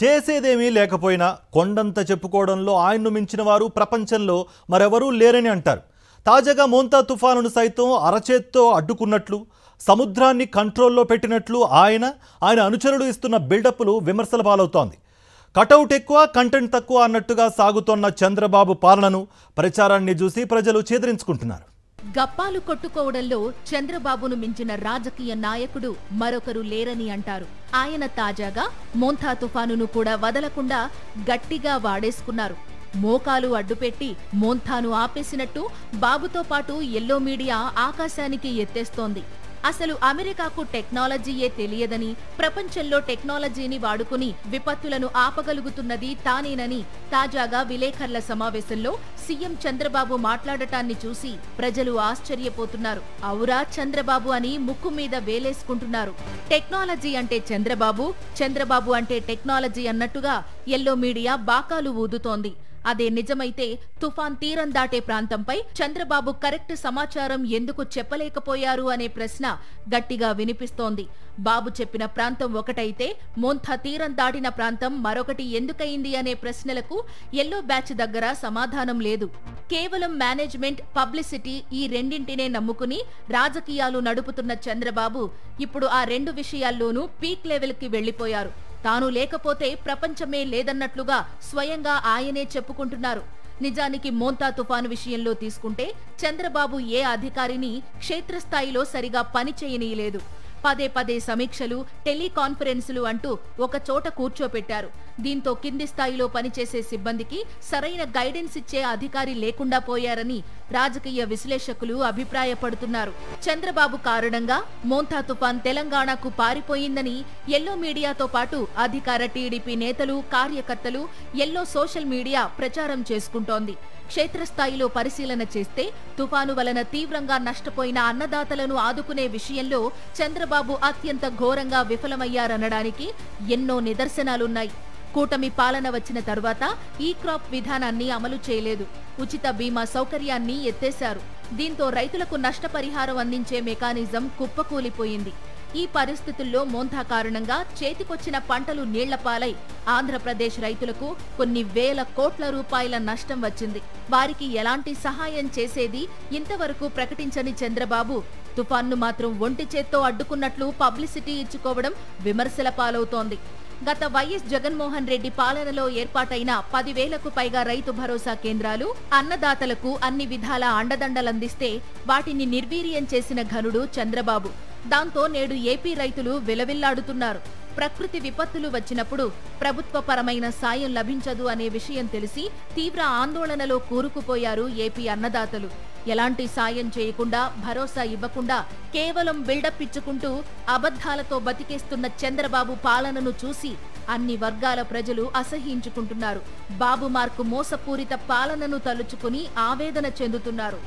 చేసేదేమీ లేకపోయినా కొండంత చెప్పుకోవడంలో ఆయన్ను మించిన వారు ప్రపంచంలో మరెవరూ లేరని అంటారు. తాజాగా మోంతా తుఫానును సైతం అరచేత్తో అడ్డుకున్నట్లు, సముద్రాన్ని కంట్రోల్లో పెట్టినట్లు ఆయన అనుచరులు ఇస్తున్న బిల్డప్లు విమర్శల పాలవుతోంది. కటౌట్ ఎక్కువ, కంటెంట్ తక్కువ అన్నట్టుగా సాగుతోన్న చంద్రబాబు పాలనను, ప్రచారాన్ని చూసి ప్రజలు చేదరించుకుంటున్నారు. గప్పాలు కొట్టుకోవడంలో చంద్రబాబును మించిన రాజకీయ నాయకుడు మరొకరు లేరని అంటారు. ఆయన తాజాగా మోంతా తుఫానును కూడా వదలకుండా గట్టిగా వాడేసుకున్నారు. మోకాలు అడ్డుపెట్టి మోంతాను ఆపేసినట్టు బాబుతో పాటు ఎల్లో మీడియా ఆకాశానికి ఎత్తేస్తోంది. అసలు అమెరికాకు టెక్నాలజీయే తెలియదని, ప్రపంచంలో టెక్నాలజీని వాడుకుని విపత్తులను ఆపగలుగుతున్నది తానేనని తాజాగా విలేకరుల సమావేశంలో సీఎం చంద్రబాబు మాట్లాడటాన్ని చూసి ప్రజలు ఆశ్చర్యపోతున్నారు. ఔరా చంద్రబాబు అని ముక్కు మీద వేలేసుకుంటున్నారు. టెక్నాలజీ అంటే చంద్రబాబు, చంద్రబాబు అంటే టెక్నాలజీ అన్నట్టుగా ఎల్లో మీడియా బాకాలు ఊదుతోంది. అదే నిజమైతే తుఫాన్ తీరం దాటే ప్రాంతంపై చంద్రబాబు కరెక్ట్ సమాచారం ఎందుకు చెప్పలేకపోయారు అనే ప్రశ్న గట్టిగా వినిపిస్తోంది. బాబు చెప్పిన ప్రాంతం ఒకటైతే మోంతా తీరం దాటిన ప్రాంతం మరొకటి ఎందుకయింది అనే ప్రశ్నలకు ఎల్లో బ్యాచ్ దగ్గర సమాధానం లేదు. కేవలం మేనేజ్మెంట్, పబ్లిసిటీ ఈ రెండింటినే నమ్ముకుని రాజకీయాలు నడుపుతున్న చంద్రబాబు ఇప్పుడు ఆ రెండు విషయాల్లోనూ పీక్ లెవెల్కి వెళ్లిపోయారు. తాను లేకపోతే ప్రపంచమే లేదన్నట్లుగా స్వయంగా ఆయనే చెప్పుకుంటున్నారు. నిజానికి మోంతా తుఫాను విషయంలో తీసుకుంటే చంద్రబాబు ఏ అధికారిని క్షేత్రస్థాయిలో సరిగా పని చేయనీయలేదు. పదే పదే సమీక్షలు, టెలికాన్ఫరెన్సులు అంటూ ఒక చోట కూర్చోపెట్టారు. దీంతో కింది స్థాయిలో పనిచేసే సిబ్బందికి సరైన గైడెన్స్ ఇచ్చే అధికారి లేకుండా పోయారని రాజకీయ విశ్లేషకులు అభిప్రాయపడుతున్నారు. చంద్రబాబు కారణంగా మోంతా తుఫాన్ తెలంగాణకు పారిపోయిందని ఎల్లో మీడియాతో పాటు అధికార టీడీపీ నేతలు, కార్యకర్తలు, ఎల్లో సోషల్ మీడియా ప్రచారం చేసుకుంటోంది. క్షేత్రస్థాయిలో పరిశీలన చేస్తే తుఫాను వలన తీవ్రంగా నష్టపోయిన అన్నదాతలను ఆదుకునే విషయంలో చంద్రబాబు అత్యంత ఘోరంగా విఫలమయ్యారనడానికి ఎన్నో నిదర్శనాలున్నాయి. కూటమి పాలన వచ్చిన తర్వాత ఈ క్రాప్ విధానాన్ని అమలు చేయలేదు. ఉచిత బీమా సౌకర్యాన్ని ఎత్తేశారు. దీంతో రైతులకు నష్టపరిహారం అందించే మెకానిజం కుప్పకూలిపోయింది. ఈ పరిస్థితుల్లో మోంతా కారణంగా చేతికొచ్చిన పంటలు నీళ్లపాలై ఆంధ్రప్రదేశ్ రైతులకు కొన్ని వేల కోట్ల రూపాయల నష్టం వచ్చింది. వారికి ఎలాంటి సహాయం చేసేది ఇంతవరకు ప్రకటించని చంద్రబాబు తుఫాన్ను మాత్రం ఒంటి చేత్తో అడ్డుకున్నట్లు పబ్లిసిటీ ఇచ్చుకోవడం విమర్శల పాలవుతోంది. గత వైఎస్ జగన్మోహన్ రెడ్డి పాలనలో ఏర్పాటైన 10,000కు పైగా రైతు భరోసా కేంద్రాలు అన్నదాతలకు అన్ని విధాల అండదండలందిస్తే వాటిని నిర్వీర్యం చేసిన ఘనుడు చంద్రబాబు. దాంతో నేడు ఏపీ రైతులు విలవిల్లాడుతున్నారు. ప్రకృతి విపత్తులు వచ్చినప్పుడు ప్రభుత్వపరమైన సాయం లభించదు అనే విషయం తెలిసి తీవ్ర ఆందోళనలో కూరుకుపోయారు ఏపీ అన్నదాతలు. ఎలాంటి సాయం చేయకుండా, భరోసా ఇవ్వకుండా కేవలం బిల్డప్ ఇచ్చుకుంటూ అబద్ధాలతో బతికేస్తున్న చంద్రబాబు పాలనను చూసి అన్ని వర్గాల ప్రజలు అసహ్యించుకుంటున్నారు. బాబు మార్కు మోసపూరిత పాలనను తలుచుకుని ఆవేదన చెందుతున్నారు.